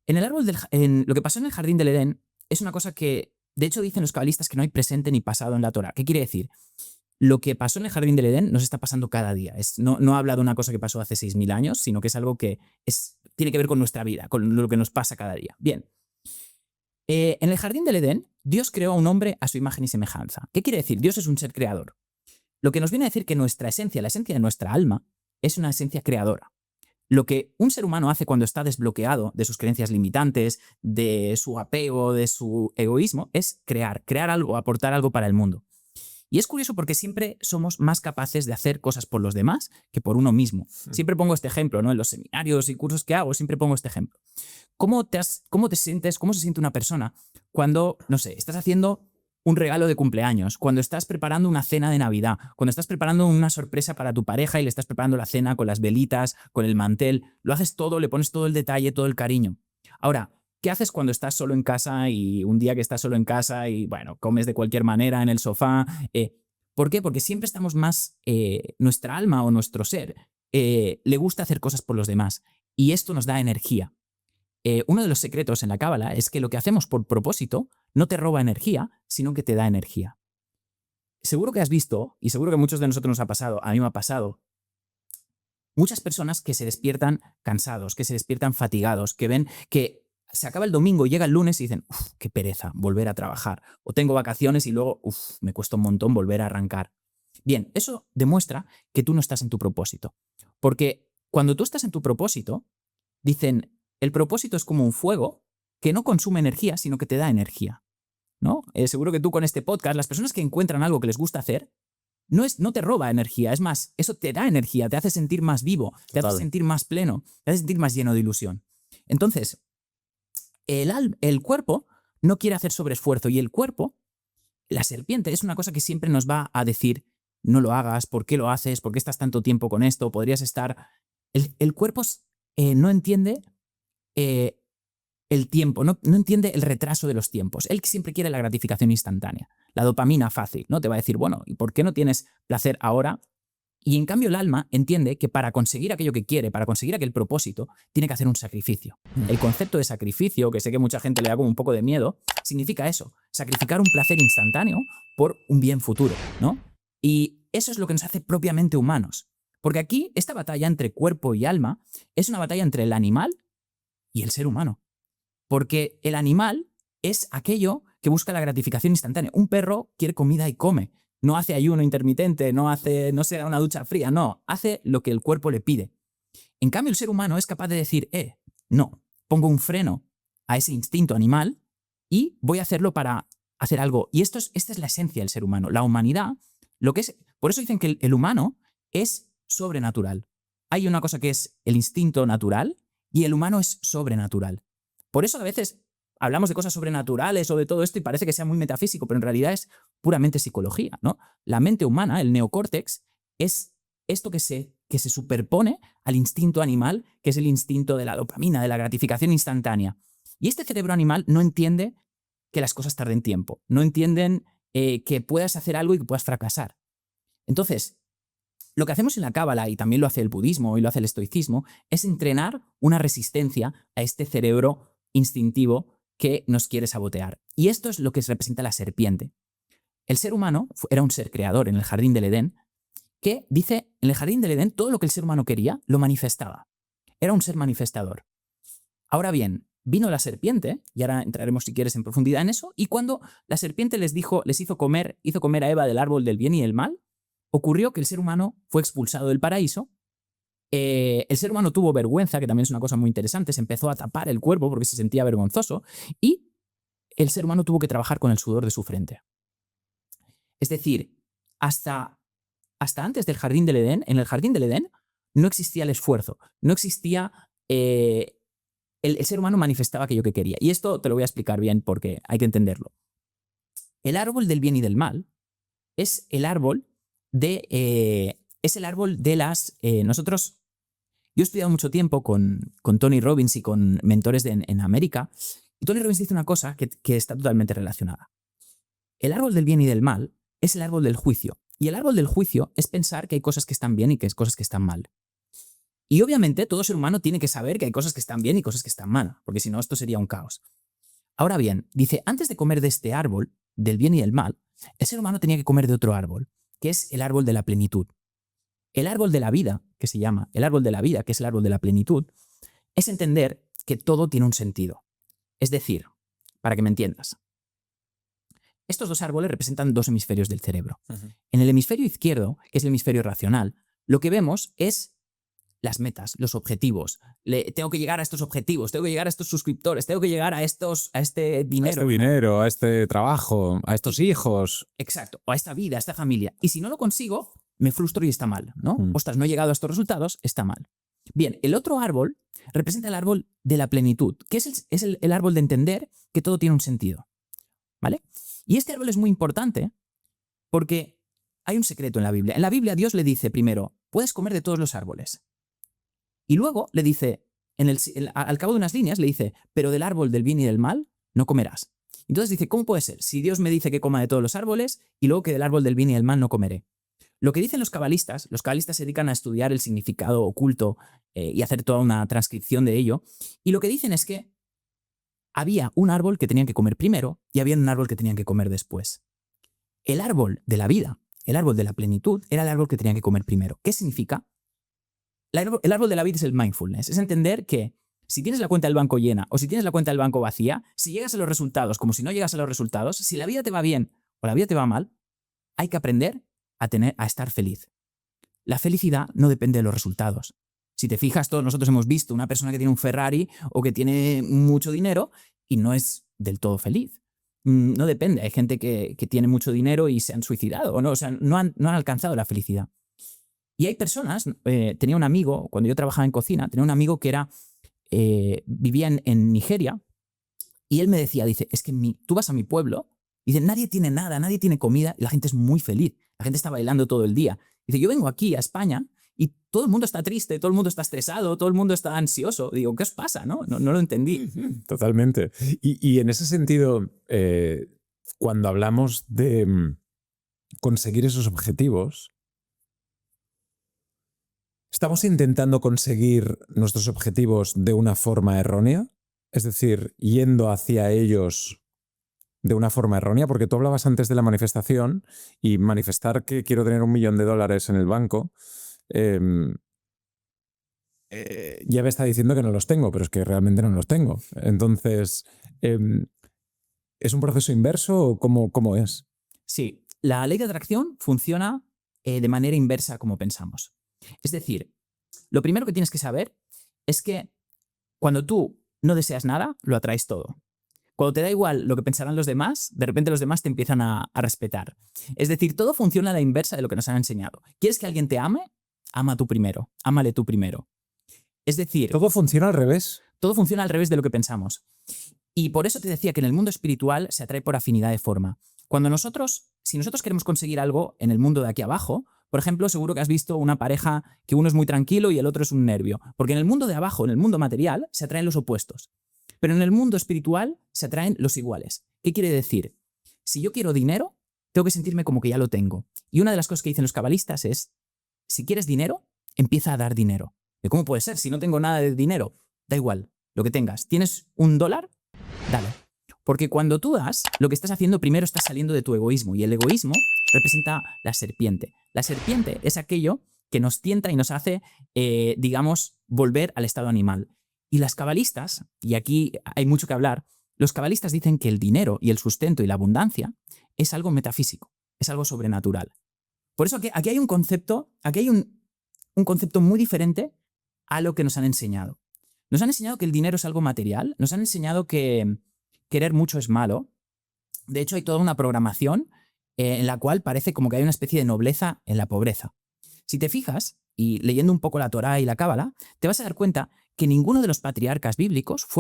En lo que pasó en el jardín del Edén es una cosa que, de hecho, dicen los cabalistas que no hay presente ni pasado en la Torá. ¿Qué quiere decir? Lo que pasó en el jardín del Edén nos está pasando cada día. No habla de una cosa que pasó hace 6.000 años, sino que es algo que tiene que ver con nuestra vida, con lo que nos pasa cada día. Bien, en el jardín del Edén, Dios creó a un hombre a su imagen y semejanza. ¿Qué quiere decir? Dios es un ser creador. Lo que nos viene a decir que nuestra esencia, la esencia de nuestra alma, es una esencia creadora. Lo que un ser humano hace cuando está desbloqueado de sus creencias limitantes, de su apego, de su egoísmo, es crear algo, aportar algo para el mundo. Y es curioso porque siempre somos más capaces de hacer cosas por los demás que por uno mismo. Siempre pongo este ejemplo, ¿no? En los seminarios y cursos que hago, siempre pongo este ejemplo. ¿Cómo te sientes, cómo se siente una persona cuando, no sé, estás haciendo un regalo de cumpleaños, cuando estás preparando una cena de Navidad, cuando estás preparando una sorpresa para tu pareja y le estás preparando la cena con las velitas, con el mantel, lo haces todo, le pones todo el detalle, todo el cariño? Ahora, ¿qué haces cuando estás solo en casa y un día que estás solo en casa y, bueno, comes de cualquier manera en el sofá? ¿Por qué? Porque siempre estamos más, nuestra alma o nuestro ser le gusta hacer cosas por los demás y esto nos da energía. Uno de los secretos en la cábala es que lo que hacemos por propósito no te roba energía, sino que te da energía. Seguro que has visto, y seguro que a muchos de nosotros nos ha pasado, a mí me ha pasado, muchas personas que se despiertan cansados, que se despiertan fatigados, que ven que se acaba el domingo, llega el lunes y dicen, uff, qué pereza, volver a trabajar. O tengo vacaciones y luego, uff, me cuesta un montón volver a arrancar. Bien, eso demuestra que tú no estás en tu propósito. Porque cuando tú estás en tu propósito, dicen, el propósito es como un fuego que no consume energía, sino que te da energía, ¿no? Seguro que tú con este podcast, las personas que encuentran algo que les gusta hacer, no te roba energía, es más, eso te da energía, te hace sentir más vivo, te hace Total. sentir más pleno, te hace sentir más lleno de ilusión. Entonces, el cuerpo no quiere hacer sobreesfuerzo y el cuerpo, la serpiente, es una cosa que siempre nos va a decir, no lo hagas, ¿por qué lo haces? ¿Por qué estás tanto tiempo con esto? Podrías estar... El cuerpo no entiende eh, el tiempo, no entiende el retraso de los tiempos. Él siempre quiere la gratificación instantánea, la dopamina fácil, ¿no? Te va a decir, bueno, ¿y por qué no tienes placer ahora? Y en cambio el alma entiende que para conseguir aquello que quiere, para conseguir aquel propósito, tiene que hacer un sacrificio. El concepto de sacrificio, que sé que mucha gente le da como un poco de miedo, significa eso, sacrificar un placer instantáneo por un bien futuro, ¿no? Y eso es lo que nos hace propiamente humanos. Porque aquí, esta batalla entre cuerpo y alma es una batalla entre el animal y el ser humano. Porque el animal es aquello que busca la gratificación instantánea. Un perro quiere comida y come. No hace ayuno intermitente, no se da una ducha fría, no, hace lo que el cuerpo le pide. En cambio, el ser humano es capaz de decir, no, pongo un freno a ese instinto animal y voy a hacerlo para hacer algo. Y esta es la esencia del ser humano. La humanidad, lo que es. Por eso dicen que el humano es sobrenatural. Hay una cosa que es el instinto natural y el humano es sobrenatural. Por eso a veces hablamos de cosas sobrenaturales o de todo esto y parece que sea muy metafísico, pero en realidad es puramente psicología, ¿no? La mente humana, el neocórtex, es esto que se superpone al instinto animal, que es el instinto de la dopamina, de la gratificación instantánea. Y este cerebro animal no entiende que las cosas tarden tiempo, no entienden que puedas hacer algo y que puedas fracasar. Entonces, lo que hacemos en la cábala, y también lo hace el budismo y lo hace el estoicismo, es entrenar una resistencia a este cerebro instintivo que nos quiere sabotear. Y esto es lo que representa la serpiente. El ser humano era un ser creador en el jardín del Edén, que dice, en el jardín del Edén todo lo que el ser humano quería lo manifestaba. Era un ser manifestador. Ahora bien, vino la serpiente, y ahora entraremos si quieres en profundidad en eso, y cuando la serpiente hizo comer a Eva del árbol del bien y del mal, ocurrió que el ser humano fue expulsado del paraíso. El ser humano tuvo vergüenza, que también es una cosa muy interesante, se empezó a tapar el cuerpo porque se sentía vergonzoso, y el ser humano tuvo que trabajar con el sudor de su frente. Es decir, hasta antes del jardín del Edén, en el jardín del Edén, no existía el esfuerzo, no existía... el ser humano manifestaba aquello que quería. Y esto te lo voy a explicar bien porque hay que entenderlo. El árbol del bien y del mal es el árbol de las... Yo he estudiado mucho tiempo con Tony Robbins y con mentores en América, y Tony Robbins dice una cosa que está totalmente relacionada. El árbol del bien y del mal es el árbol del juicio. Y el árbol del juicio es pensar que hay cosas que están bien y que hay cosas que están mal. Y obviamente todo ser humano tiene que saber que hay cosas que están bien y cosas que están mal, porque si no esto sería un caos. Ahora bien, dice, antes de comer de este árbol, del bien y del mal, el ser humano tenía que comer de otro árbol, que es el árbol de la plenitud. El árbol de la vida, que se llama, el árbol de la vida, que es el árbol de la plenitud, es entender que todo tiene un sentido. Es decir, para que me entiendas, estos dos árboles representan dos hemisferios del cerebro. En el hemisferio izquierdo, que es el hemisferio racional, lo que vemos es las metas, los objetivos. Tengo que llegar a estos objetivos, tengo que llegar a estos suscriptores, tengo que llegar a este dinero. A este dinero, a este trabajo, a estos hijos. Exacto, o a esta vida, a esta familia. Y si no lo consigo, me frustro y está mal, ¿no? Ostras, no he llegado a estos resultados, está mal. Bien, el otro árbol representa el árbol de la plenitud, que es el árbol de entender que todo tiene un sentido, ¿vale? Y este árbol es muy importante porque hay un secreto en la Biblia. En la Biblia Dios le dice primero, puedes comer de todos los árboles. Y luego le dice, al cabo de unas líneas, le dice, pero del árbol del bien y del mal no comerás. Entonces dice, ¿cómo puede ser? Si Dios me dice que coma de todos los árboles y luego que del árbol del bien y del mal no comeré. Lo que dicen los cabalistas se dedican a estudiar el significado oculto y hacer toda una transcripción de ello, y lo que dicen es que había un árbol que tenían que comer primero y había un árbol que tenían que comer después. El árbol de la vida, el árbol de la plenitud, era el árbol que tenían que comer primero. ¿Qué significa? El árbol de la vida es el mindfulness, es entender que si tienes la cuenta del banco llena o si tienes la cuenta del banco vacía, si llegas a los resultados como si no llegas a los resultados, si la vida te va bien o la vida te va mal, hay que aprender a estar feliz. La felicidad no depende de los resultados. Si te fijas, todos nosotros hemos visto una persona que tiene un Ferrari o que tiene mucho dinero y no es del todo feliz. No depende. Hay gente que tiene mucho dinero y se han suicidado, o no, o sea, no han alcanzado la felicidad. Y hay personas, tenía un amigo, cuando yo trabajaba en cocina, tenía un amigo que vivía en Nigeria, y él me decía, dice, es que tú vas a mi pueblo, dice, nadie tiene nada, nadie tiene comida, y la gente es muy feliz, la gente está bailando todo el día. Dice, yo vengo aquí a España y todo el mundo está triste, todo el mundo está estresado, todo el mundo está ansioso. Digo, ¿qué os pasa? No lo entendí. Totalmente. Y en ese sentido, cuando hablamos de conseguir esos objetivos, ¿estamos intentando conseguir nuestros objetivos de una forma errónea? Es decir, yendo hacia ellos de una forma errónea, porque tú hablabas antes de la manifestación y manifestar que quiero tener $1 millón en el banco, ya me está diciendo que no los tengo, pero es que realmente no los tengo. Entonces, ¿es un proceso inverso o cómo es? Sí, la ley de atracción funciona de manera inversa como pensamos. Es decir, lo primero que tienes que saber es que cuando tú no deseas nada, lo atraes todo. Cuando te da igual lo que pensarán los demás, de repente los demás te empiezan a respetar. Es decir, todo funciona a la inversa de lo que nos han enseñado. ¿Quieres que alguien te ame? Ama tú primero. Ámale tú primero. Es decir... ¿Todo funciona al revés? Todo funciona al revés de lo que pensamos. Y por eso te decía que en el mundo espiritual se atrae por afinidad de forma. Si nosotros queremos conseguir algo en el mundo de aquí abajo, por ejemplo, seguro que has visto una pareja que uno es muy tranquilo y el otro es un nervio. Porque en el mundo de abajo, en el mundo material, se atraen los opuestos. Pero en el mundo espiritual se atraen los iguales. ¿Qué quiere decir? Si yo quiero dinero, tengo que sentirme como que ya lo tengo. Y una de las cosas que dicen los cabalistas es, si quieres dinero, empieza a dar dinero. ¿De cómo puede ser? Si no tengo nada de dinero, da igual, lo que tengas. ¿Tienes $1? Dale. Porque cuando tú das, lo que estás haciendo primero estás saliendo de tu egoísmo. Y el egoísmo representa la serpiente. La serpiente es aquello que nos tienta y nos hace, digamos, volver al estado animal. Y las cabalistas, y aquí hay mucho que hablar, los cabalistas dicen que el dinero y el sustento y la abundancia es algo metafísico, es algo sobrenatural. Por eso aquí hay un concepto, un concepto muy diferente a lo que nos han enseñado. Nos han enseñado que el dinero es algo material, nos han enseñado que querer mucho es malo. De hecho, hay toda una programación en la cual parece como que hay una especie de nobleza en la pobreza. Si te fijas, y leyendo un poco la Torá y la Cábala, te vas a dar cuenta que ninguno de los patriarcas bíblicos fue